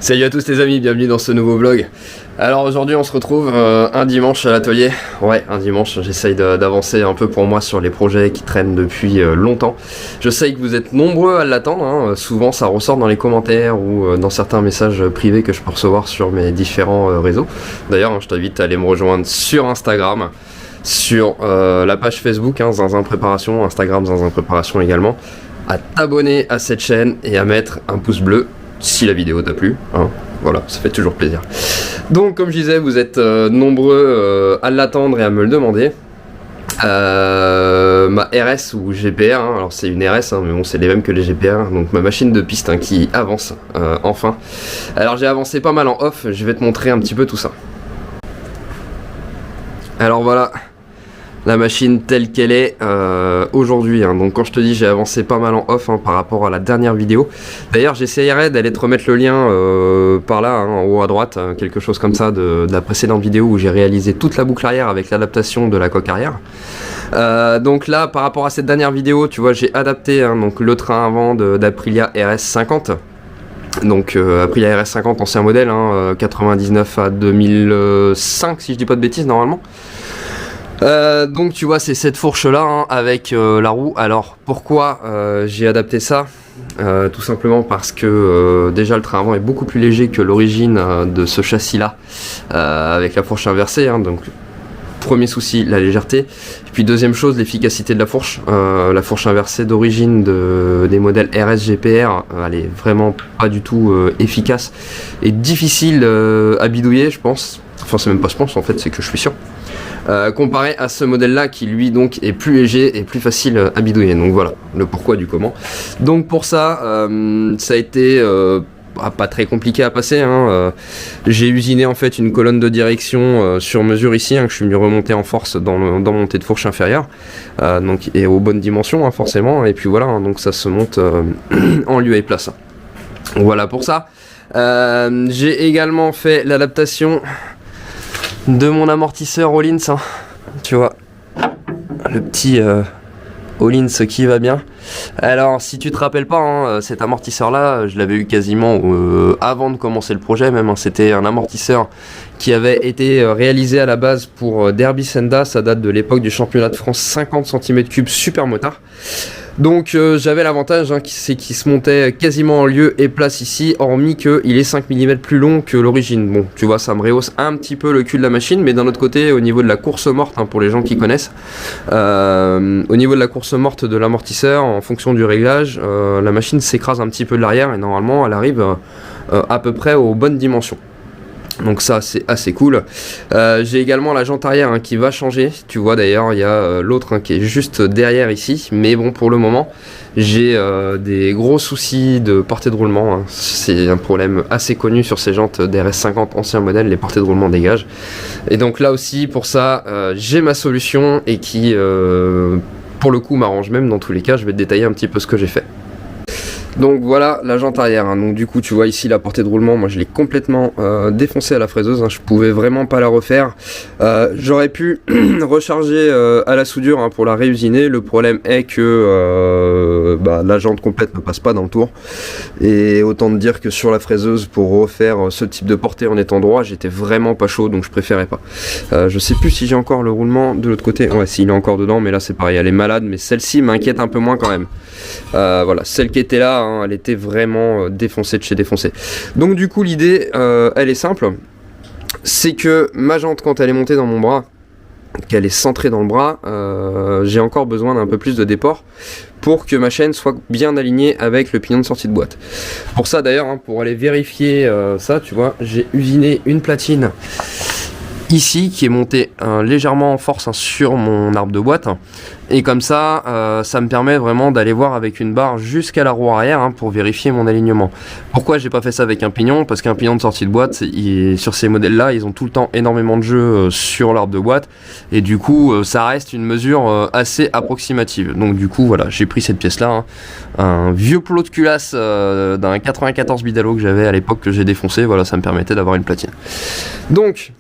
Salut à tous les amis, bienvenue dans ce nouveau vlog. Alors aujourd'hui on se retrouve un dimanche à l'atelier. Ouais, un dimanche, j'essaye d'avancer un peu pour moi sur les projets qui traînent depuis longtemps. Je sais que vous êtes nombreux à l'attendre, hein. Souvent ça ressort dans les commentaires ou dans certains messages privés que je peux recevoir sur mes différents réseaux. D'ailleurs, hein, je t'invite à aller me rejoindre sur Instagram, sur la page Facebook, hein, Zinzin Préparation, Instagram Zinzin Préparation également, à t'abonner à cette chaîne et à mettre un pouce bleu si la vidéo t'a plu, hein. Voilà, ça fait toujours plaisir. Donc comme je disais, vous êtes nombreux à l'attendre et à me le demander. Ma RS ou GPR, hein, alors c'est une RS, hein, mais bon c'est les mêmes que les GPR, donc ma machine de piste, hein, qui avance enfin. Alors j'ai avancé pas mal en off, je vais te montrer un petit peu tout ça. Alors voilà la machine telle qu'elle est aujourd'hui, hein. Donc quand je te dis j'ai avancé pas mal en off, hein, par rapport à la dernière vidéo. D'ailleurs j'essayerai d'aller te remettre le lien par là, hein, en haut à droite, quelque chose comme ça de la précédente vidéo où j'ai réalisé toute la boucle arrière avec l'adaptation de la coque arrière. Donc là par rapport à cette dernière vidéo, tu vois, j'ai adapté, hein, donc le train avant d'Aprilia RS50. Donc Aprilia RS50 ancien modèle, hein, 99 à 2005 si je dis pas de bêtises normalement. Donc tu vois, c'est cette fourche là, hein, avec la roue. Alors pourquoi j'ai adapté ça? Tout simplement parce que déjà le train avant est beaucoup plus léger que l'origine de ce châssis là, avec la fourche inversée, hein. Donc premier souci, la légèreté. Et puis deuxième chose, l'efficacité de la fourche. La fourche inversée d'origine des modèles RS GPR, elle est vraiment pas du tout efficace et difficile à bidouiller, je pense. Enfin c'est même pas je pense, en fait c'est que je suis sûr. Comparé à ce modèle là qui lui donc est plus léger et plus facile à bidouiller. Donc voilà le pourquoi du comment. Donc pour ça, ça a été pas très compliqué à passer, hein. J'ai usiné en fait une colonne de direction sur mesure ici, hein, que je suis venu remonter en force dans mon tête de fourche inférieure, donc, et aux bonnes dimensions, hein, forcément. Et puis voilà, hein, donc ça se monte en lieu et place. Voilà pour ça. J'ai également fait l'adaptation de mon amortisseur Öhlins, hein. Tu vois, le petit Öhlins qui va bien. Alors si tu te rappelles pas, hein, cet amortisseur là je l'avais eu quasiment avant de commencer le projet même, hein. C'était un amortisseur qui avait été réalisé à la base pour Derby Senda. Ça date de l'époque du championnat de France 50 cm3 super motard. Donc j'avais l'avantage, hein, c'est qu'il se montait quasiment en lieu et place ici, hormis qu'il est 5 mm plus long que l'origine. Bon, tu vois, ça me rehausse un petit peu le cul de la machine, mais d'un autre côté, au niveau de la course morte, hein, pour les gens qui connaissent, au niveau de la course morte de l'amortisseur, en fonction du réglage, la machine s'écrase un petit peu de l'arrière et normalement elle arrive à peu près aux bonnes dimensions. Donc ça c'est assez cool. J'ai également la jante arrière, hein, qui va changer. Tu vois d'ailleurs il y a l'autre, hein, qui est juste derrière ici. Mais bon, pour le moment j'ai des gros soucis de portée de roulement, hein. C'est un problème assez connu sur ces jantes d'RS50 ancien modèle, les portées de roulement dégagent. Et donc là aussi pour ça j'ai ma solution et qui pour le coup m'arrange même. Dans tous les cas je vais te détailler un petit peu ce que j'ai fait. Donc voilà la jante arrière, hein. Donc du coup tu vois ici la portée de roulement, moi je l'ai complètement défoncée à la fraiseuse, hein. Je pouvais vraiment pas la refaire. J'aurais pu recharger à la soudure, hein, pour la réusiner. Le problème est que la jante complète ne passe pas dans le tour. Et autant te dire que sur la fraiseuse, pour refaire ce type de portée en étant droit, j'étais vraiment pas chaud, donc je préférais pas. Je sais plus si j'ai encore le roulement de l'autre côté. Ouais, s'il est encore dedans, mais là c'est pareil, elle est malade, mais celle-ci m'inquiète un peu moins quand même. Voilà, celle qui était là, hein, elle était vraiment défoncée de chez défoncée. Donc du coup l'idée elle est simple, c'est que ma jante, quand elle est montée dans mon bras, qu'elle est centrée dans le bras, j'ai encore besoin d'un peu plus de déport pour que ma chaîne soit bien alignée avec le pignon de sortie de boîte. Pour ça d'ailleurs, hein, pour aller vérifier ça, tu vois, j'ai usiné une platine ici qui est montée légèrement en force, hein, sur mon arbre de boîte, et comme ça ça me permet vraiment d'aller voir avec une barre jusqu'à la roue arrière, hein, pour vérifier mon alignement. Pourquoi j'ai pas fait ça avec un pignon? Parce qu'un pignon de sortie de boîte, sur ces modèles là ils ont tout le temps énormément de jeu sur l'arbre de boîte, et du coup ça reste une mesure assez approximative. Donc du coup voilà, j'ai pris cette pièce là, hein, un vieux plot de culasse d'un 94 Bidalo que j'avais à l'époque, que j'ai défoncé. Voilà, ça me permettait d'avoir une platine. Donc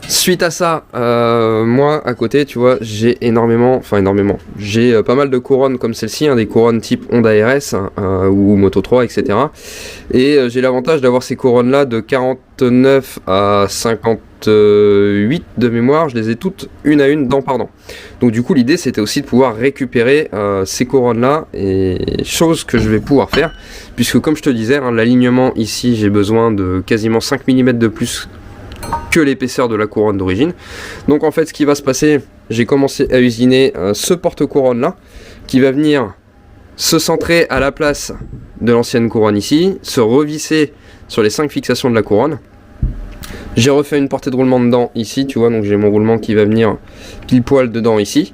Suite à ça, moi à côté, tu vois, j'ai j'ai pas mal de couronnes comme celle-ci, hein, des couronnes type Honda RS ou Moto 3, etc. Et j'ai l'avantage d'avoir ces couronnes-là de 49 à 58 de mémoire, je les ai toutes une à une dent par dent. Donc du coup l'idée c'était aussi de pouvoir récupérer ces couronnes-là, et chose que je vais pouvoir faire, puisque comme je te disais, hein, l'alignement ici j'ai besoin de quasiment 5 mm de plus que l'épaisseur de la couronne d'origine. Donc en fait ce qui va se passer, j'ai commencé à usiner ce porte-couronne là qui va venir se centrer à la place de l'ancienne couronne ici, se revisser sur les 5 fixations de la couronne. J'ai refait une portée de roulement dedans ici, tu vois, donc j'ai mon roulement qui va venir pile poil dedans ici.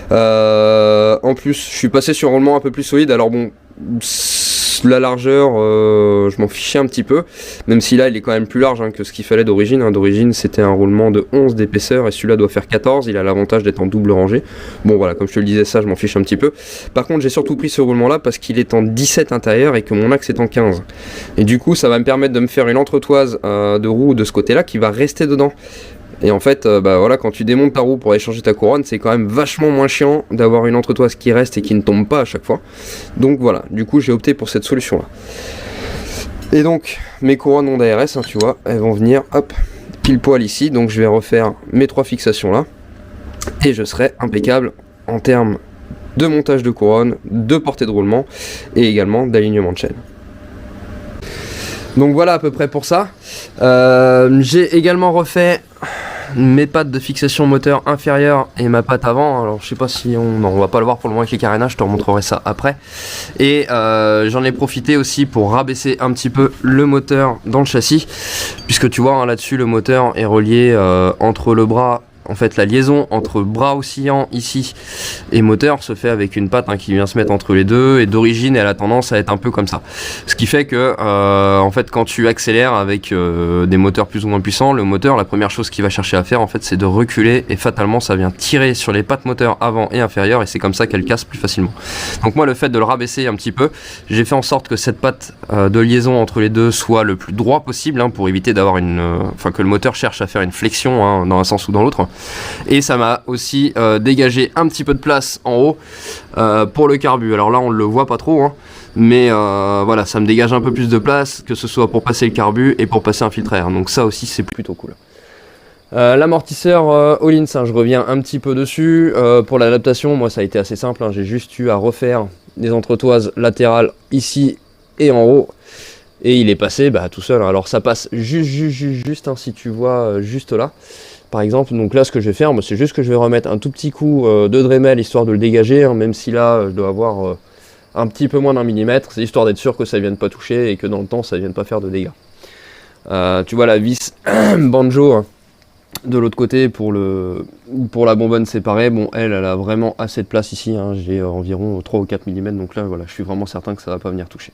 En plus je suis passé sur un roulement un peu plus solide, alors bon, la largeur, je m'en fichais un petit peu, même si là il est quand même plus large, hein, que ce qu'il fallait d'origine. Hein. D'origine c'était un roulement de 11 d'épaisseur et celui-là doit faire 14, il a l'avantage d'être en double rangée. Bon voilà, comme je te le disais, ça je m'en fiche un petit peu. Par contre j'ai surtout pris ce roulement là parce qu'il est en 17 intérieur et que mon axe est en 15. Et du coup ça va me permettre de me faire une entretoise de roue de ce côté là qui va rester dedans. Et en fait, bah voilà, quand tu démontes ta roue pour aller changer ta couronne, c'est quand même vachement moins chiant d'avoir une entretoise qui reste et qui ne tombe pas à chaque fois. Donc voilà, du coup j'ai opté pour cette solution là. Et donc mes couronnes Honda RS, hein, tu vois, elles vont venir, hop, pile poil ici. Donc je vais refaire mes 3 fixations là. Et je serai impeccable en termes de montage de couronne, de portée de roulement et également d'alignement de chaîne. Donc voilà à peu près pour ça. J'ai également refait mes pattes de fixation moteur inférieure et ma patte avant. Alors je sais pas si on va pas le voir pour le moment avec les carénages, je te remontrerai ça après. Et j'en ai profité aussi pour rabaisser un petit peu le moteur dans le châssis, puisque tu vois, hein, là-dessus le moteur est relié entre le bras. En fait, la liaison entre bras oscillant ici et moteur se fait avec une patte, hein, qui vient se mettre entre les deux, et d'origine elle a tendance à être un peu comme ça. Ce qui fait que en fait quand tu accélères avec des moteurs plus ou moins puissants, le moteur, la première chose qu'il va chercher à faire en fait c'est de reculer, et fatalement ça vient tirer sur les pattes moteur avant et inférieure, et c'est comme ça qu'elle casse plus facilement. Donc moi le fait de le rabaisser un petit peu, j'ai fait en sorte que cette patte de liaison entre les deux soit le plus droit possible, hein, pour éviter d'avoir que le moteur cherche à faire une flexion, hein, dans un sens ou dans l'autre. Et ça m'a aussi dégagé un petit peu de place en haut pour le carbu. Alors là on ne le voit pas trop, hein, mais voilà, ça me dégage un peu plus de place, que ce soit pour passer le carbu et pour passer un filtre à air. Donc ça aussi c'est plutôt cool. L'amortisseur Öhlins, hein, je reviens un petit peu dessus. Pour l'adaptation, moi ça a été assez simple, hein, j'ai juste eu à refaire des entretoises latérales ici et en haut. Et il est passé tout seul. Alors ça passe juste, hein, si tu vois, juste là. Par exemple, donc là ce que je vais faire, c'est juste que je vais remettre un tout petit coup de Dremel histoire de le dégager, hein, même si là je dois avoir un petit peu moins d'un millimètre, c'est histoire d'être sûr que ça ne vienne pas toucher et que dans le temps ça ne vienne pas faire de dégâts. Tu vois la vis banjo, hein, de l'autre côté pour la bonbonne séparée, bon elle a vraiment assez de place ici, hein, j'ai environ 3 ou 4 mm, donc là voilà, je suis vraiment certain que ça ne va pas venir toucher.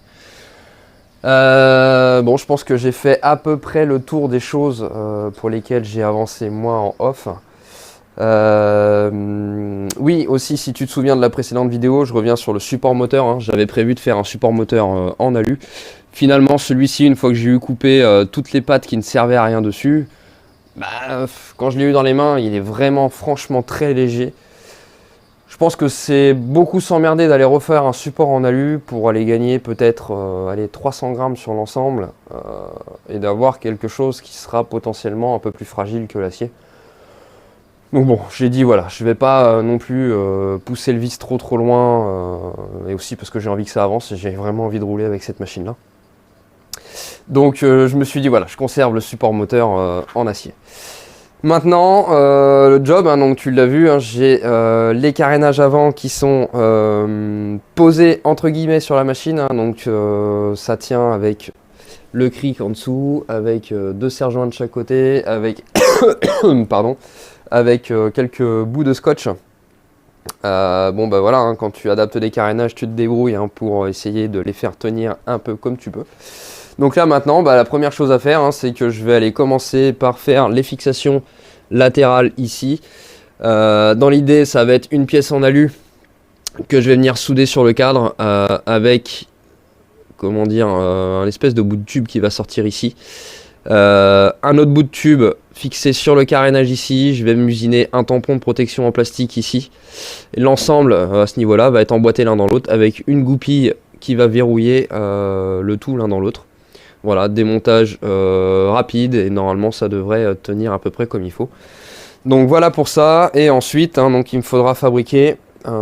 Bon, je pense que j'ai fait à peu près le tour des choses pour lesquelles j'ai avancé moi en off. Oui, aussi, si tu te souviens de la précédente vidéo, je reviens sur le support moteur, hein. J'avais prévu de faire un support moteur en alu. Finalement, celui-ci, une fois que j'ai eu coupé toutes les pattes qui ne servaient à rien dessus, quand je l'ai eu dans les mains, il est vraiment franchement très léger. Je pense que c'est beaucoup s'emmerder d'aller refaire un support en alu pour aller gagner peut-être 300 grammes sur l'ensemble et d'avoir quelque chose qui sera potentiellement un peu plus fragile que l'acier. Donc bon, j'ai dit voilà, je vais pas non plus pousser le vis trop loin, et aussi parce que j'ai envie que ça avance et j'ai vraiment envie de rouler avec cette machine là. Donc je me suis dit voilà, je conserve le support moteur en acier. Maintenant, le job, hein, donc tu l'as vu, hein, j'ai les carénages avant qui sont posés entre guillemets sur la machine, hein, donc ça tient avec le cric en dessous, avec 2 serre-joints de chaque côté, avec pardon, avec quelques bouts de scotch. Bon voilà, hein, quand tu adaptes des carénages, tu te débrouilles, hein, pour essayer de les faire tenir un peu comme tu peux. Donc là maintenant, la première chose à faire, hein, c'est que je vais aller commencer par faire les fixations latérales ici. Dans l'idée, ça va être une pièce en alu que je vais venir souder sur le cadre avec, comment dire, un espèce de bout de tube qui va sortir ici. Un autre bout de tube fixer sur le carénage ici, je vais m'usiner un tampon de protection en plastique ici. L'ensemble à ce niveau-là va être emboîté l'un dans l'autre avec une goupille qui va verrouiller le tout l'un dans l'autre. Voilà, démontage rapide et normalement ça devrait tenir à peu près comme il faut. Donc voilà pour ça, et ensuite donc il me faudra fabriquer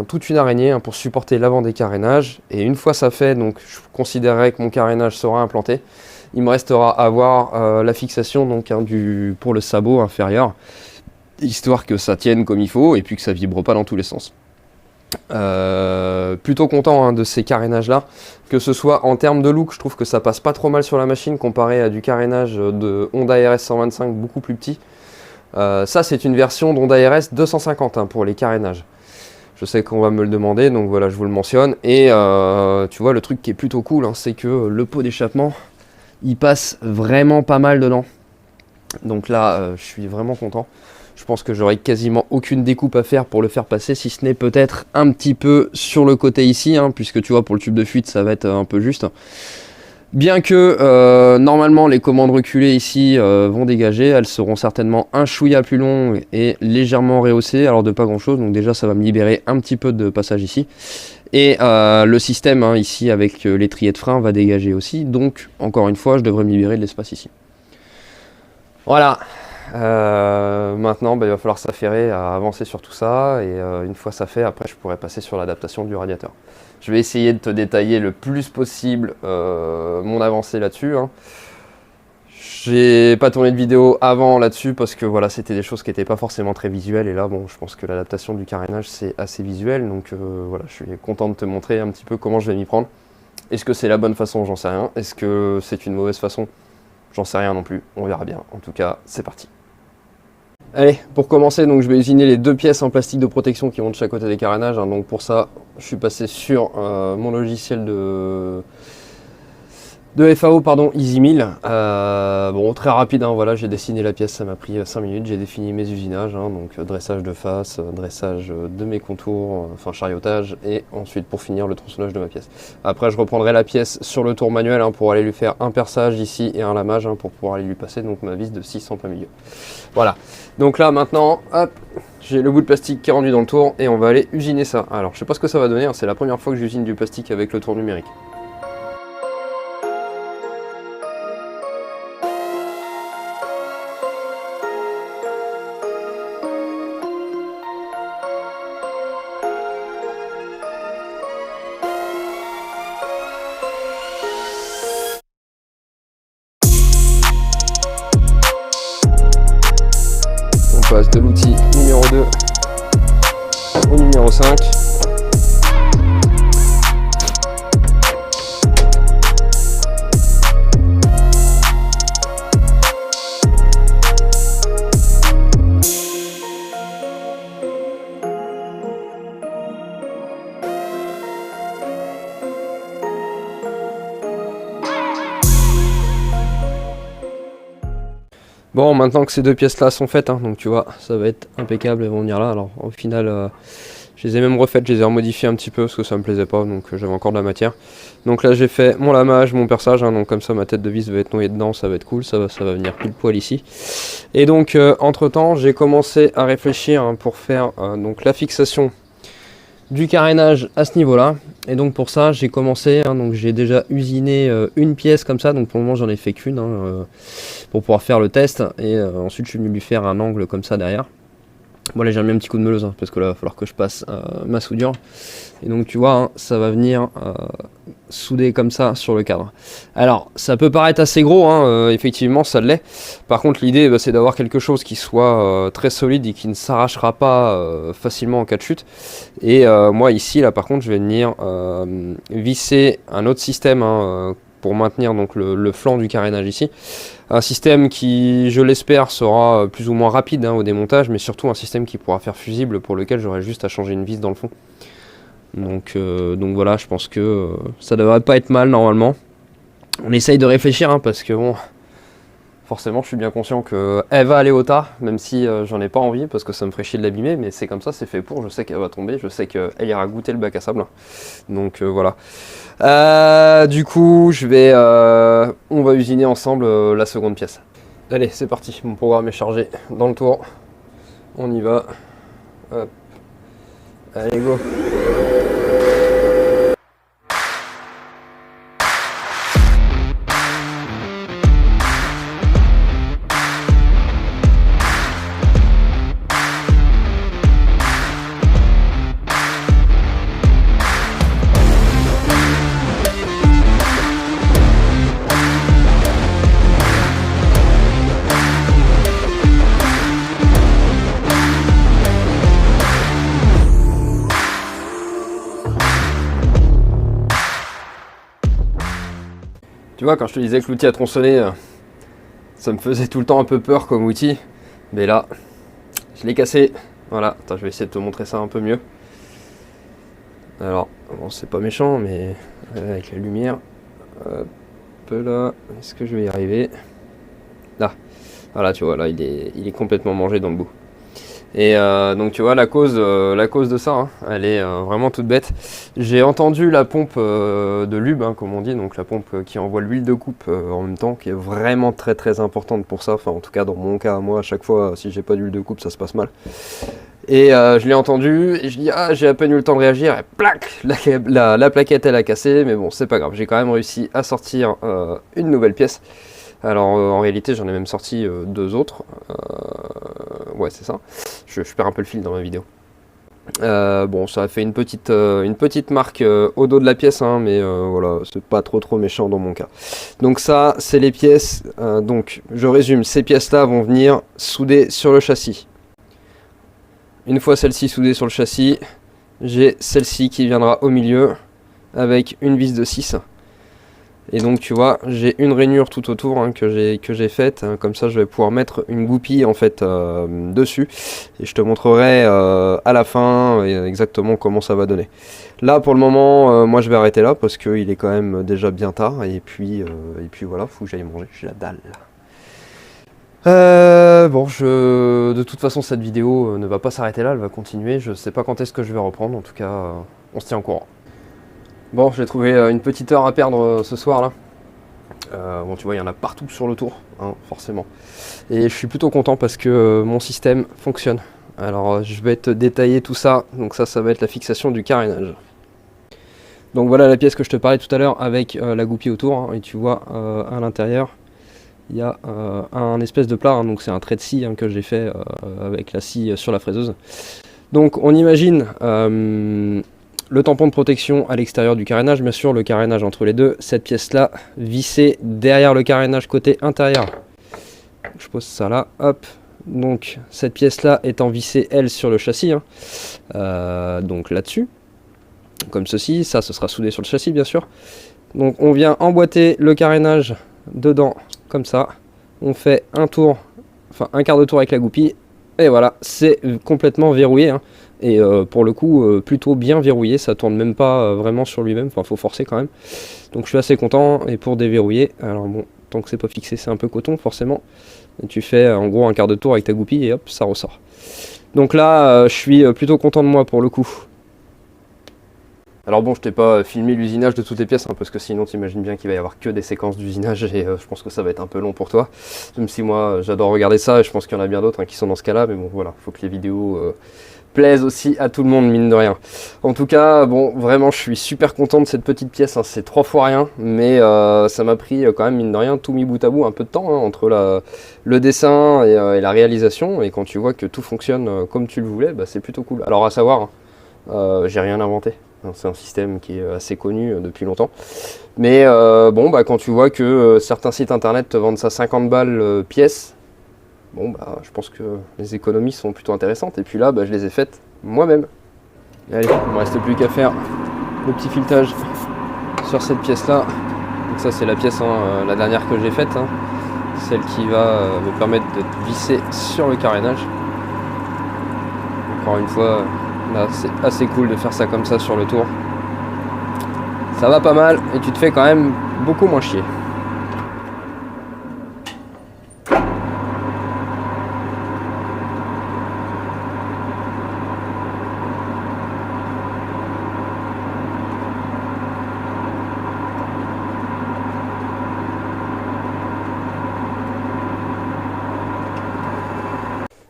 toute une araignée pour supporter l'avant des carénages. Et une fois ça fait, donc je considérerais que mon carénage sera implanté. Il me restera à avoir la fixation donc, pour le sabot inférieur, histoire que ça tienne comme il faut et puis que ça vibre pas dans tous les sens. Plutôt content de ces carénages là, que ce soit en termes de look, je trouve que ça passe pas trop mal sur la machine comparé à du carénage de Honda RS 125 beaucoup plus petit. Ça c'est une version d'Honda RS 250 pour les carénages. Je sais qu'on va me le demander, donc voilà, je vous le mentionne. Et tu vois, le truc qui est plutôt cool, c'est que le pot d'échappement, il passe vraiment pas mal dedans. Donc là, je suis vraiment content. Je pense que j'aurai quasiment aucune découpe à faire pour le faire passer, si ce n'est peut-être un petit peu sur le côté ici, puisque tu vois, pour le tube de fuite, ça va être un peu juste. Bien que normalement les commandes reculées ici vont dégager, elles seront certainement un chouïa plus longues et légèrement rehaussées, alors de pas grand chose, donc déjà ça va me libérer un petit peu de passage ici. Et le système ici avec l'étrier de frein va dégager aussi, donc encore une fois je devrais me libérer de l'espace ici. Voilà, maintenant il va falloir s'affairer à avancer sur tout ça, et une fois ça fait, après je pourrai passer sur l'adaptation du radiateur. Je vais essayer de te détailler le plus possible mon avancée là-dessus. J'ai pas tourné de vidéo avant là-dessus parce que voilà, c'était des choses qui n'étaient pas forcément très visuelles. Et là, bon, je pense que l'adaptation du carénage, c'est assez visuel. Donc voilà, je suis content de te montrer un petit peu comment je vais m'y prendre. Est-ce que c'est la bonne façon? J'en sais rien. Est-ce que c'est une mauvaise façon? J'en sais rien non plus. On verra bien. En tout cas, c'est parti. Allez, pour commencer, donc je vais usiner les deux pièces en plastique de protection qui vont de chaque côté des carénages. Donc pour ça, je suis passé sur mon logiciel de FAO, pardon, EasyMill. Bon, très rapide, voilà, j'ai dessiné la pièce, ça m'a pris 5 minutes. J'ai défini mes usinages, donc dressage de face, dressage de mes contours, enfin chariotage, et ensuite pour finir le tronçonnage de ma pièce. Après, je reprendrai la pièce sur le tour manuel pour aller lui faire un perçage ici et un lamage pour pouvoir aller lui passer donc ma vis de 6 en plein milieu. Voilà. Donc là maintenant, hop, j'ai le bout de plastique qui est rendu dans le tour et on va aller usiner ça. Alors je sais pas ce que ça va donner, c'est la première fois que j'usine du plastique avec le tour numérique. On passe de l'outil numéro 2 au numéro 5. Bon, maintenant que ces deux pièces là sont faites, donc tu vois, ça va être impeccable, elles vont venir là. Alors au final, je les ai même refaites, je les ai remodifiées un petit peu parce que ça me plaisait pas, donc j'avais encore de la matière. Donc là j'ai fait mon lamage, mon perçage, donc comme ça ma tête de vis va être noyée dedans, ça va être cool, ça va venir pile poil ici. Et donc entre temps j'ai commencé à réfléchir pour faire donc la fixation du carénage à ce niveau là, et donc pour ça j'ai commencé, donc j'ai déjà usiné une pièce comme ça, donc pour le moment j'en ai fait qu'une pour pouvoir faire le test, et ensuite je suis venu lui faire un angle comme ça derrière. Bon là j'ai mis un petit coup de meuleuse parce que là il va falloir que je passe ma soudure, et donc tu vois ça va venir souder comme ça sur le cadre. Alors ça peut paraître assez gros, effectivement ça l'est. Par contre l'idée c'est d'avoir quelque chose qui soit très solide et qui ne s'arrachera pas facilement en cas de chute. Et moi ici là par contre je vais venir visser un autre système pour maintenir donc le flanc du carénage ici. Un système qui, je l'espère, sera plus ou moins rapide au démontage, mais surtout un système qui pourra faire fusible, pour lequel j'aurai juste à changer une vis dans le fond. Donc voilà, je pense que ça devrait pas être mal normalement. On essaye de réfléchir parce que bon, forcément je suis bien conscient qu'elle va aller au tas, même si j'en ai pas envie parce que ça me ferait chier de l'abîmer, mais c'est comme ça, c'est fait pour, je sais qu'elle va tomber, je sais qu'elle ira goûter le bac à sable. Donc voilà. Du coup, on va usiner ensemble la seconde pièce. Allez, c'est parti, mon programme est chargé dans le tour. On y va. Hop. Allez, go. Tu vois, quand je te disais que l'outil à tronçonner, ça me faisait tout le temps un peu peur comme outil. Mais là, je l'ai cassé. Voilà, attends, je vais essayer de te montrer ça un peu mieux. Alors, bon, c'est pas méchant, mais avec la lumière. Hop là, est-ce que je vais y arriver? Là, voilà, tu vois, là, il est complètement mangé dans le bout. Et donc tu vois la cause de ça, hein, elle est vraiment toute bête. J'ai entendu la pompe de lube, hein, comme on dit, donc la pompe qui envoie l'huile de coupe en même temps, qui est vraiment très très importante pour ça. Enfin en tout cas dans mon cas, moi à chaque fois si j'ai pas d'huile de coupe ça se passe mal. Et je l'ai entendu et je dis ah j'ai à peine eu le temps de réagir et plac la plaquette elle a cassé, mais bon c'est pas grave, j'ai quand même réussi à sortir une nouvelle pièce. Alors en réalité j'en ai même sorti deux autres, ouais c'est ça, je perds un peu le fil dans ma vidéo. Bon ça a fait une petite marque au dos de la pièce, hein, mais voilà, c'est pas trop méchant dans mon cas. Donc ça c'est les pièces, donc je résume, ces pièces là vont venir souder sur le châssis. Une fois celle-ci soudée sur le châssis, j'ai celle-ci qui viendra au milieu avec une vis de 6. Et donc tu vois, j'ai une rainure tout autour, hein, que j'ai faite, hein, comme ça je vais pouvoir mettre une goupille en fait dessus, et je te montrerai à la fin exactement comment ça va donner. Là pour le moment, moi je vais arrêter là parce qu'il est quand même déjà bien tard, et puis voilà, faut que j'aille manger, j'ai la dalle. Bon, de toute façon cette vidéo ne va pas s'arrêter là, elle va continuer, je sais pas quand est-ce que je vais reprendre, en tout cas on se tient au courant. Bon, j'ai trouvé une petite heure à perdre ce soir là. Bon, tu vois, il y en a partout sur le tour, hein, forcément. Et je suis plutôt content parce que mon système fonctionne. Alors, je vais te détailler tout ça. Donc ça va être la fixation du carénage. Donc voilà la pièce que je te parlais tout à l'heure avec la goupille autour, hein, et tu vois à l'intérieur, il y a un espèce de plat, hein, donc c'est un trait de scie, hein, que j'ai fait avec la scie sur la fraiseuse. Donc on imagine le tampon de protection à l'extérieur du carénage, bien sûr le carénage entre les deux, cette pièce là vissée derrière le carénage côté intérieur. Je pose ça là, hop, donc cette pièce là étant vissée elle sur le châssis, hein, donc là-dessus, comme ceci, ça ce sera soudé sur le châssis bien sûr. Donc on vient emboîter le carénage dedans comme ça, on fait un tour, enfin un quart de tour avec la goupille, et voilà, c'est complètement verrouillé, hein. Et pour le coup plutôt bien verrouillé, ça tourne même pas vraiment sur lui-même, enfin faut forcer quand même. Donc je suis assez content. Et pour déverrouiller, alors bon, tant que c'est pas fixé c'est un peu coton forcément, et tu fais en gros un quart de tour avec ta goupille et hop ça ressort. Donc là je suis plutôt content de moi pour le coup. Alors bon, je t'ai pas filmé l'usinage de toutes les pièces, hein, parce que sinon t'imagines bien qu'il va y avoir que des séquences d'usinage, et je pense que ça va être un peu long pour toi. Même si moi j'adore regarder ça, et je pense qu'il y en a bien d'autres, hein, qui sont dans ce cas là, mais bon voilà, faut que les vidéos plaise aussi à tout le monde, mine de rien. En tout cas, bon, vraiment, je suis super content de cette petite pièce, hein. C'est 3 fois rien, mais ça m'a pris quand même, mine de rien, tout mis bout à bout, un peu de temps, hein, entre le dessin et la réalisation, et quand tu vois que tout fonctionne comme tu le voulais, bah, c'est plutôt cool. Alors à savoir, j'ai rien inventé, hein, c'est un système qui est assez connu depuis longtemps, mais bon, bah, quand tu vois que certains sites internet te vendent ça 50 balles pièce, bon bah je pense que les économies sont plutôt intéressantes, et puis là bah, je les ai faites moi-même. Allez, il me reste plus qu'à faire le petit filetage sur cette pièce là. Donc ça c'est la pièce, hein, la dernière que j'ai faite, hein, celle qui va me permettre d'être vissée sur le carénage. Encore une fois, là c'est assez cool de faire ça comme ça sur le tour. Ça va pas mal et tu te fais quand même beaucoup moins chier.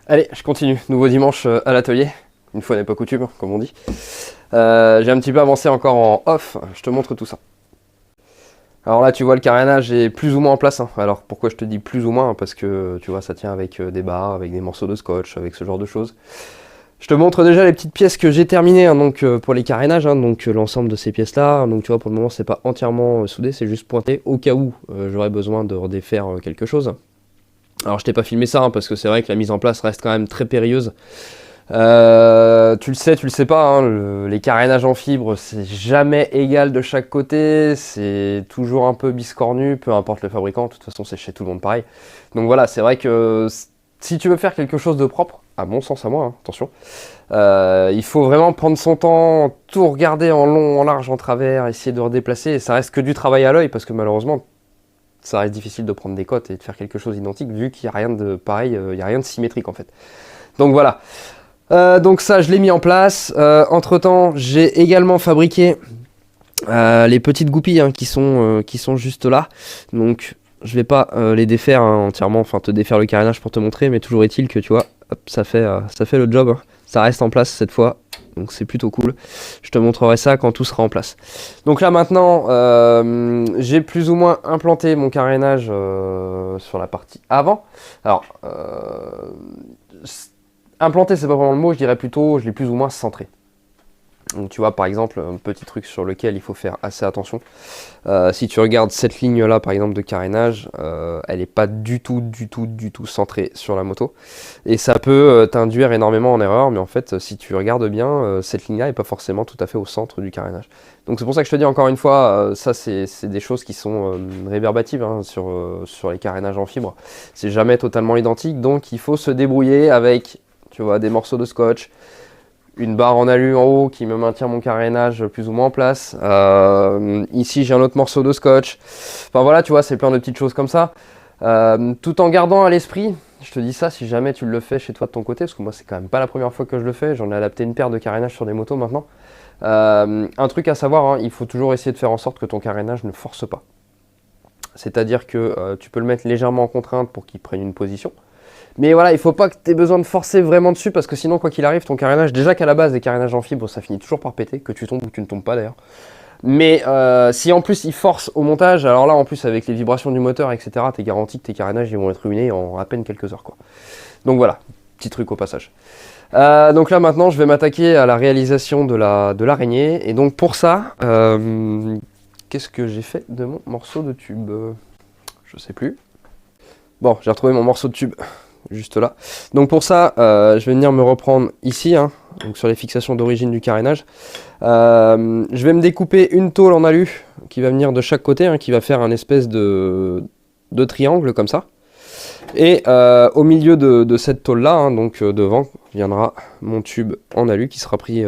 Allez, je continue. Nouveau dimanche à l'atelier. Une fois n'est pas coutume, hein, comme on dit. J'ai un petit peu avancé encore en off. Je te montre tout ça. Alors là, tu vois, le carénage est plus ou moins en place. Hein. Alors pourquoi je te dis plus ou moins? Parce que tu vois, ça tient avec des barres, avec des morceaux de scotch, avec ce genre de choses. Je te montre déjà les petites pièces que j'ai terminées hein, donc, pour les carénages. Hein, donc l'ensemble de ces pièces-là. Donc tu vois, pour le moment, c'est pas entièrement soudé, c'est juste pointé. Au cas où j'aurais besoin de redéfaire quelque chose. Alors je t'ai pas filmé ça, hein, parce que c'est vrai que la mise en place reste quand même très périlleuse. Tu le sais pas, hein, les carénages en fibre, c'est jamais égal de chaque côté, c'est toujours un peu biscornu, peu importe le fabricant, de toute façon c'est chez tout le monde pareil. Donc voilà, c'est vrai que si tu veux faire quelque chose de propre, à mon sens à moi, hein, attention, il faut vraiment prendre son temps, tout regarder en long, en large, en travers, essayer de redéplacer, et ça reste que du travail à l'œil, parce que malheureusement, ça reste difficile de prendre des cotes et de faire quelque chose d'identique, vu qu'il n'y a rien de pareil, il n'y a rien de symétrique en fait. Donc voilà. Donc ça, je l'ai mis en place. Entre temps, j'ai également fabriqué les petites goupilles hein, qui sont juste là. Donc je vais pas les défaire hein, entièrement, enfin te défaire le carénage pour te montrer, mais toujours est-il que tu vois, hop, ça fait le job. Hein. Ça reste en place cette fois, donc c'est plutôt cool. Je te montrerai ça quand tout sera en place. Donc là maintenant, j'ai plus ou moins implanté mon carénage sur la partie avant. Alors, implanté, c'est pas vraiment le mot, je dirais plutôt, je l'ai plus ou moins centré. Donc tu vois par exemple un petit truc sur lequel il faut faire assez attention. Si tu regardes cette ligne là par exemple de carénage, elle n'est pas du tout centrée sur la moto. Et ça peut t'induire énormément en erreur, mais en fait si tu regardes bien, cette ligne là n'est pas forcément tout à fait au centre du carénage. Donc c'est pour ça que je te dis encore une fois, ça c'est des choses qui sont réverbatives hein, sur les carénages en fibre. C'est jamais totalement identique, donc il faut se débrouiller avec tu vois, des morceaux de scotch, une barre en alu en haut qui me maintient mon carénage plus ou moins en place. Ici, j'ai un autre morceau de scotch. Enfin voilà, tu vois, c'est plein de petites choses comme ça. Tout en gardant à l'esprit, je te dis ça si jamais tu le fais chez toi de ton côté, parce que moi, c'est quand même pas la première fois que je le fais. J'en ai adapté une paire de carénages sur des motos maintenant. Un truc à savoir, hein, il faut toujours essayer de faire en sorte que ton carénage ne force pas. C'est-à-dire que tu peux le mettre légèrement en contrainte pour qu'il prenne une position. Mais voilà, il ne faut pas que tu aies besoin de forcer vraiment dessus parce que sinon, quoi qu'il arrive, ton carénage, déjà qu'à la base, les carénages en fibre, ça finit toujours par péter, que tu tombes ou que tu ne tombes pas d'ailleurs. Mais si en plus il force au montage, alors là en plus avec les vibrations du moteur, etc., t'es garanti que tes carénages ils vont être ruinés en à peine quelques heures quoi. Donc voilà, petit truc au passage. Donc là maintenant, je vais m'attaquer à la réalisation de l'araignée. Et donc pour ça, qu'est-ce que j'ai fait de mon morceau de tube? Je sais plus. Bon, j'ai retrouvé mon morceau de tube. Juste là. Donc pour ça, je vais venir me reprendre ici, hein, donc sur les fixations d'origine du carénage. Je vais me découper une tôle en alu qui va venir de chaque côté, hein, qui va faire un espèce de triangle comme ça. Et au milieu de cette tôle-là, hein, donc devant, viendra mon tube en alu qui sera pris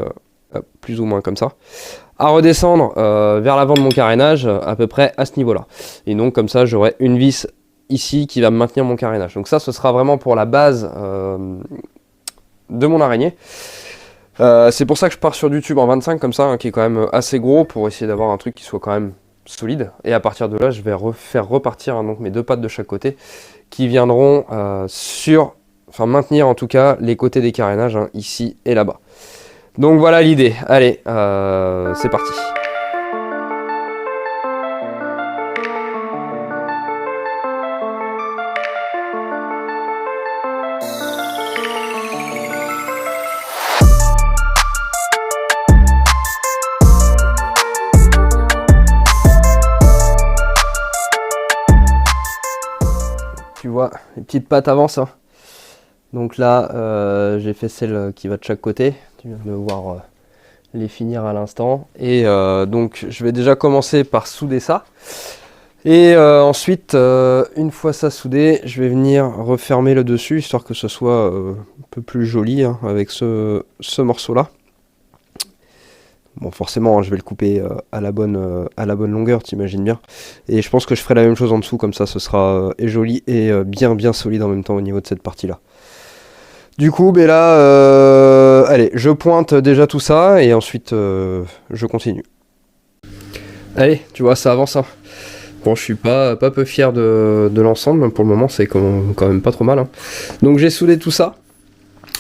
plus ou moins comme ça, à redescendre vers l'avant de mon carénage à peu près à ce niveau-là. Et donc comme ça, j'aurai une vis ici qui va me maintenir mon carénage. Donc ça, ce sera vraiment pour la base de mon araignée. C'est pour ça que je pars sur du tube en 25 comme ça, hein, qui est quand même assez gros pour essayer d'avoir un truc qui soit quand même solide. Et à partir de là, je vais faire repartir hein, donc mes deux pattes de chaque côté qui viendront maintenir en tout cas les côtés des carénages hein, ici et là-bas. Donc voilà l'idée. Allez, c'est parti. Tu vois, les petites pattes avancent. Hein. Donc là, j'ai fait celle qui va de chaque côté. Tu viens de voir les finir à l'instant. Et donc, je vais déjà commencer par souder ça. Et ensuite, une fois ça soudé, je vais venir refermer le dessus, histoire que ce soit un peu plus joli hein, avec ce morceau-là. Bon, forcément, je vais le couper à la bonne longueur, t'imagines bien. Et je pense que je ferai la même chose en dessous, comme ça, ce sera joli et bien solide en même temps au niveau de cette partie-là. Du coup, ben là, allez, je pointe déjà tout ça et ensuite, je continue. Allez, tu vois, ça avance. Hein. Bon, je suis pas peu fier de l'ensemble, mais pour le moment, c'est quand même pas trop mal. Hein. Donc, j'ai soudé tout ça.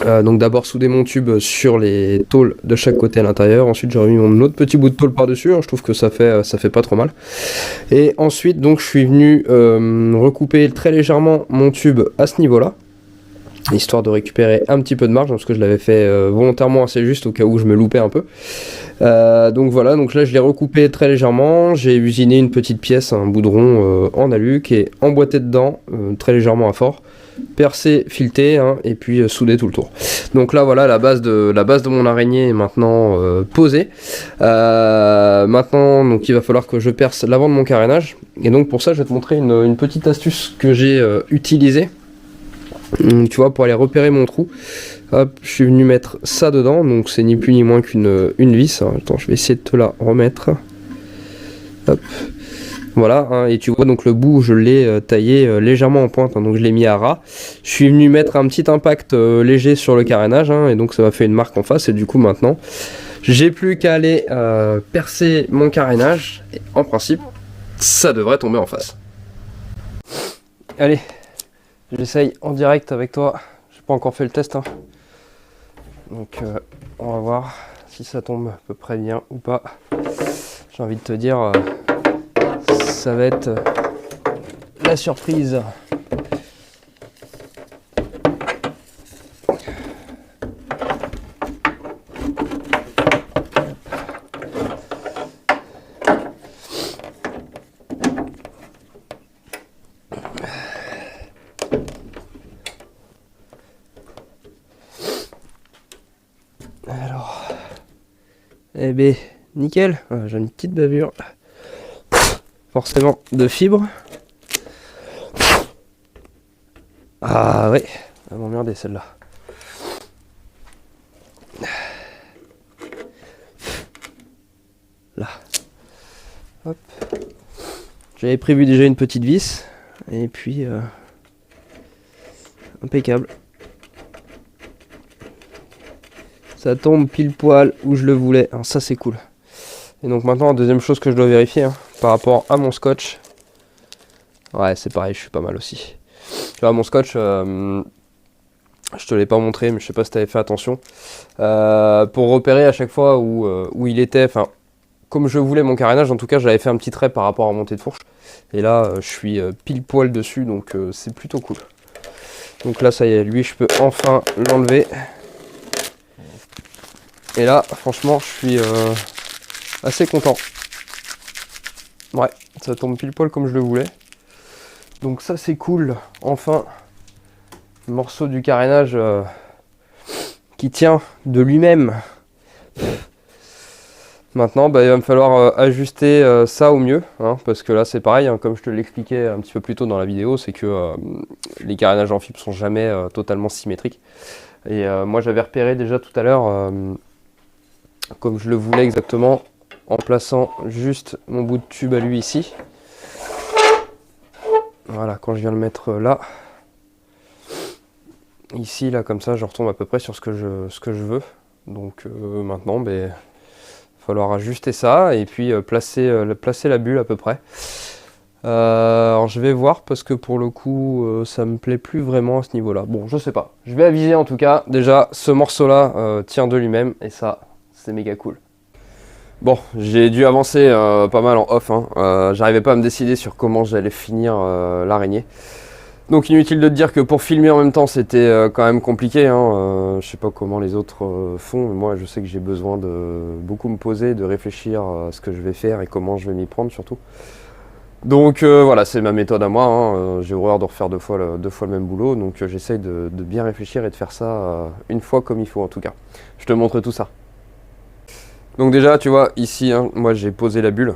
Donc d'abord souder mon tube sur les tôles de chaque côté à l'intérieur, ensuite j'aurais mis mon autre petit bout de tôle par dessus, hein, je trouve que ça fait pas trop mal. Et ensuite donc je suis venu recouper très légèrement mon tube à ce niveau là, histoire de récupérer un petit peu de marge, parce que je l'avais fait volontairement assez juste au cas où je me loupais un peu. Donc voilà, donc là je l'ai recoupé très légèrement, j'ai usiné une petite pièce, un boudron en alu qui est emboîté dedans, très légèrement à fort, percé, fileté, hein, et puis soudé tout le tour. Donc là voilà, la base de mon araignée est maintenant posée. Maintenant donc il va falloir que je perce l'avant de mon carénage, et donc pour ça je vais te montrer une petite astuce que j'ai utilisée. Tu vois, pour aller repérer mon trou. Hop, je suis venu mettre ça dedans, donc c'est ni plus ni moins qu'une vis. Attends, je vais essayer de te la remettre. Hop, voilà, hein, et tu vois donc le bout, je l'ai taillé légèrement en pointe, hein, donc je l'ai mis à ras. Je suis venu mettre un petit impact léger sur le carénage, hein, et donc ça m'a fait une marque en face, et du coup maintenant, j'ai plus qu'à aller percer mon carénage, et en principe, ça devrait tomber en face. Allez, j'essaye en direct avec toi, j'ai pas encore fait le test, hein. Donc on va voir si ça tombe à peu près bien ou pas. J'ai envie de te dire, ça va être la surprise. Alors, eh ben, nickel. J'ai une petite bavure, forcément de fibres. Ah ouais, elle m'a emmerdé celle-là. Là. Hop. J'avais prévu déjà une petite vis. Et puis, impeccable. Ça tombe pile poil où je le voulais. Alors ça c'est cool. Et donc maintenant, la deuxième chose que je dois vérifier, hein, par rapport à mon scotch. Ouais, c'est pareil, je suis pas mal aussi. Tu vois, mon scotch, je te l'ai pas montré, mais je sais pas si tu avais fait attention. Pour repérer à chaque fois où il était, enfin, comme je voulais mon carénage, en tout cas, j'avais fait un petit trait par rapport à mon montée de fourche. Et là, je suis pile poil dessus, donc c'est plutôt cool. Donc là, ça y est, lui, je peux enfin l'enlever. Et là, franchement, je suis assez content. Ouais, ça tombe pile poil comme je le voulais. Donc ça, c'est cool. Enfin, le morceau du carénage qui tient de lui-même. Maintenant, bah, il va me falloir ajuster ça au mieux, hein, parce que là, c'est pareil, hein, comme je te l'expliquais un petit peu plus tôt dans la vidéo, c'est que les carénages en fibre sont jamais totalement symétriques. Et moi, j'avais repéré déjà tout à l'heure, comme je le voulais exactement, en plaçant juste mon bout de tube à lui ici. Voilà, quand je viens le mettre là, ici, là, comme ça, je retombe à peu près sur ce que je veux. Donc maintenant, il va falloir ajuster ça et puis placer la bulle à peu près. Alors je vais voir parce que pour le coup, ça me plaît plus vraiment à ce niveau-là. Bon, je sais pas. Je vais aviser en tout cas. Déjà, ce morceau-là tient de lui-même et ça, c'est méga cool. Bon, j'ai dû avancer pas mal en off, hein. J'arrivais pas à me décider sur comment j'allais finir l'araignée. Donc inutile de te dire que pour filmer en même temps c'était quand même compliqué, hein. Je sais pas comment les autres font, mais moi je sais que j'ai besoin de beaucoup me poser, de réfléchir à ce que je vais faire et comment je vais m'y prendre surtout. Donc voilà, c'est ma méthode à moi, hein. J'ai horreur de refaire deux fois le même boulot, donc j'essaye de bien réfléchir et de faire ça une fois comme il faut en tout cas. Je te montre tout ça. Donc déjà, tu vois, ici, hein, moi j'ai posé la bulle.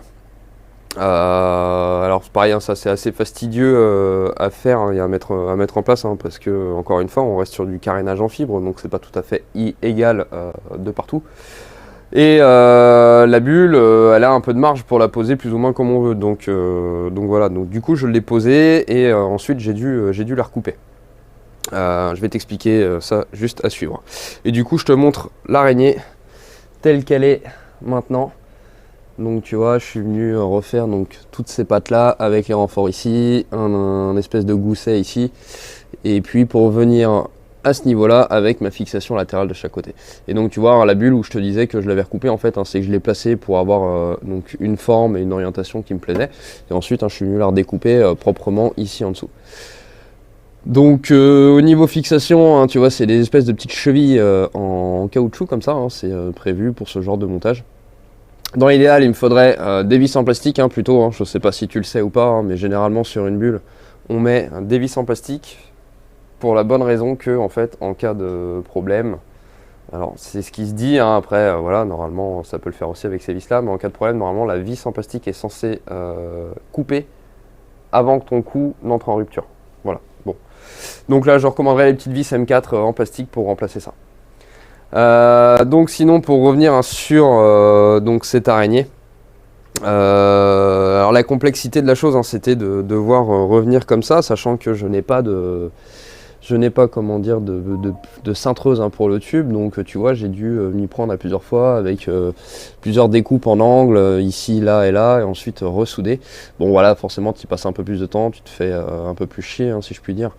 Alors pareil, hein, ça c'est assez fastidieux à faire, hein, et à mettre en place, hein, parce que encore une fois, on reste sur du carénage en fibre, donc c'est pas tout à fait égal de partout. Et la bulle, elle a un peu de marge pour la poser plus ou moins comme on veut. Donc voilà, donc du coup je l'ai posée et ensuite j'ai dû la recouper. Je vais t'expliquer ça juste à suivre. Et du coup je te montre l'araignée telle qu'elle est maintenant. Donc tu vois, je suis venu refaire donc toutes ces pattes là avec les renforts ici, un espèce de gousset ici. Et puis pour venir à ce niveau-là avec ma fixation latérale de chaque côté. Et donc tu vois, la bulle où je te disais que je l'avais recoupée, en fait, c'est que je l'ai placée pour avoir donc une forme et une orientation qui me plaisait. Et ensuite, je suis venu la redécouper proprement ici en dessous. Donc au niveau fixation, tu vois, c'est des espèces de petites chevilles en caoutchouc comme ça, c'est prévu pour ce genre de montage. Dans l'idéal, il me faudrait des vis en plastique plutôt, je sais pas si tu le sais ou pas, mais généralement sur une bulle, on met des vis en plastique pour la bonne raison que, en fait, en cas de problème, alors c'est ce qui se dit, après, voilà, normalement, ça peut le faire aussi avec ces vis-là, mais en cas de problème, normalement, la vis en plastique est censée couper avant que ton cou n'entre en rupture. Voilà, bon. Donc là, je recommanderais les petites vis M4 en plastique pour remplacer ça. Donc sinon, pour revenir sur donc cette araignée, alors la complexité de la chose, c'était de devoir revenir comme ça, sachant que je n'ai pas comment dire de cintreuse pour le tube, donc tu vois, j'ai dû m'y prendre à plusieurs fois avec plusieurs découpes en angle, ici, là et là, et ensuite ressouder. Bon voilà, forcément tu y passes un peu plus de temps, tu te fais un peu plus chier, si je puis dire.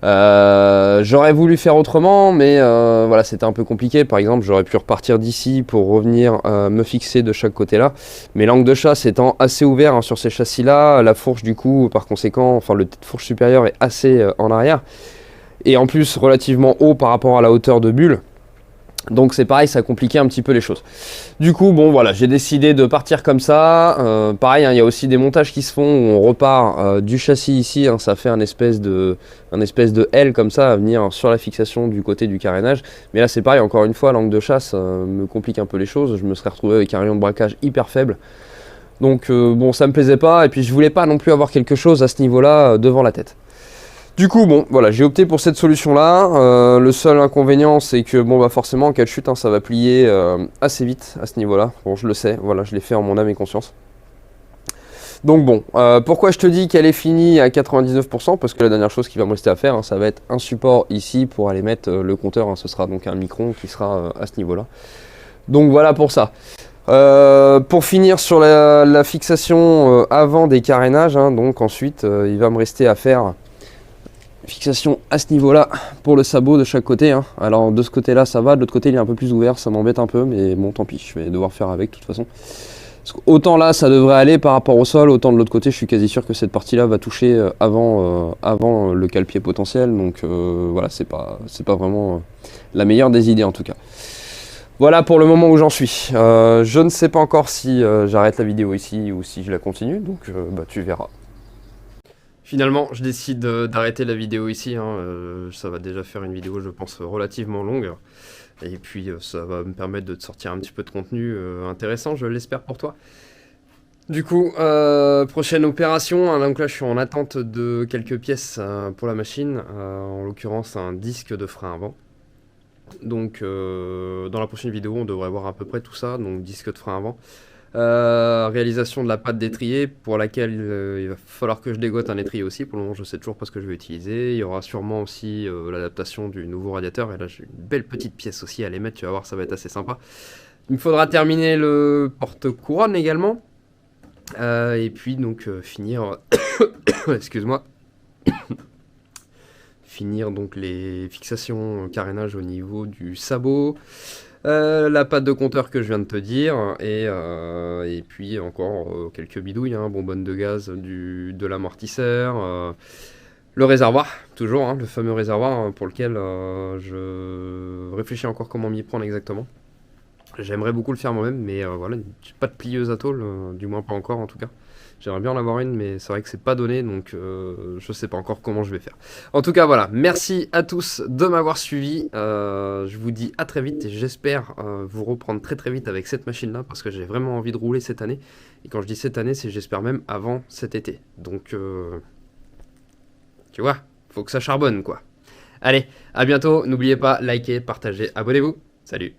J'aurais voulu faire autrement, mais voilà, c'était un peu compliqué. Par exemple, j'aurais pu repartir d'ici pour revenir me fixer de chaque côté là, mais l'angle de chasse étant assez ouvert sur ces châssis là, la fourche du coup, par conséquent, enfin le fourche supérieur est assez en arrière, et en plus relativement haut par rapport à la hauteur de bulle. Donc c'est pareil, ça compliquait un petit peu les choses. Du coup, bon voilà, j'ai décidé de partir comme ça. Pareil, il y a aussi des montages qui se font où on repart du châssis ici, ça fait un espèce de L comme ça à venir sur la fixation du côté du carénage. Mais là c'est pareil, encore une fois, l'angle de chasse me complique un peu les choses. Je me serais retrouvé avec un rayon de braquage hyper faible. Donc bon, ça me plaisait pas, et puis je voulais pas non plus avoir quelque chose à ce niveau-là devant la tête. Du coup, bon, voilà, j'ai opté pour cette solution-là. Le seul inconvénient, c'est que, bon, bah forcément, en cas de chute, ça va plier assez vite à ce niveau-là. Bon, je le sais, voilà, je l'ai fait en mon âme et conscience. Donc bon, pourquoi je te dis qu'elle est finie à 99%? Parce que la dernière chose qui va me rester à faire, ça va être un support ici pour aller mettre le compteur. Ce sera donc un micron qui sera à ce niveau-là. Donc voilà pour ça. Pour finir sur la fixation avant des carénages, donc ensuite, il va me rester à faire fixation à ce niveau là pour le sabot de chaque côté. Alors de ce côté là ça va, de l'autre côté il est un peu plus ouvert, ça m'embête un peu, mais bon tant pis, je vais devoir faire avec de toute façon. Autant là ça devrait aller par rapport au sol, autant de l'autre côté je suis quasi sûr que cette partie là va toucher avant le cale-pied potentiel, donc voilà, c'est pas vraiment la meilleure des idées en tout cas. Voilà pour le moment où j'en suis. Je ne sais pas encore si j'arrête la vidéo ici ou si je la continue, donc tu verras. Finalement, je décide d'arrêter la vidéo ici. Ça va déjà faire une vidéo, je pense, relativement longue. Et puis, ça va me permettre de te sortir un petit peu de contenu intéressant, je l'espère pour toi. Du coup, prochaine opération. Donc là, je suis en attente de quelques pièces pour la machine. En l'occurrence, un disque de frein avant. Donc, dans la prochaine vidéo, on devrait voir à peu près tout ça. Donc, disque de frein avant. Réalisation de la patte d'étrier pour laquelle il va falloir que je dégote un étrier aussi. Pour le moment je sais toujours pas ce que je vais utiliser. Il y aura sûrement aussi l'adaptation du nouveau radiateur, et là j'ai une belle petite pièce aussi à les mettre, tu vas voir, ça va être assez sympa. Il me faudra terminer le porte-couronne également, et puis donc finir excuse-moi finir donc les fixations carénage au niveau du sabot, la patte de compteur que je viens de te dire, et puis encore quelques bidouilles, bonbonne de gaz de l'amortisseur, le réservoir, toujours, le fameux réservoir pour lequel je réfléchis encore comment m'y prendre exactement. J'aimerais beaucoup le faire moi-même, mais voilà, pas de plieuse à tôle, du moins pas encore en tout cas. J'aimerais bien en avoir une, mais c'est vrai que c'est pas donné, donc je sais pas encore comment je vais faire. En tout cas, voilà, merci à tous de m'avoir suivi. Je vous dis à très vite, et j'espère vous reprendre très très vite avec cette machine-là, parce que j'ai vraiment envie de rouler cette année. Et quand je dis cette année, c'est j'espère même avant cet été. Donc, tu vois, faut que ça charbonne, quoi. Allez, à bientôt, n'oubliez pas, likez, partagez, abonnez-vous. Salut!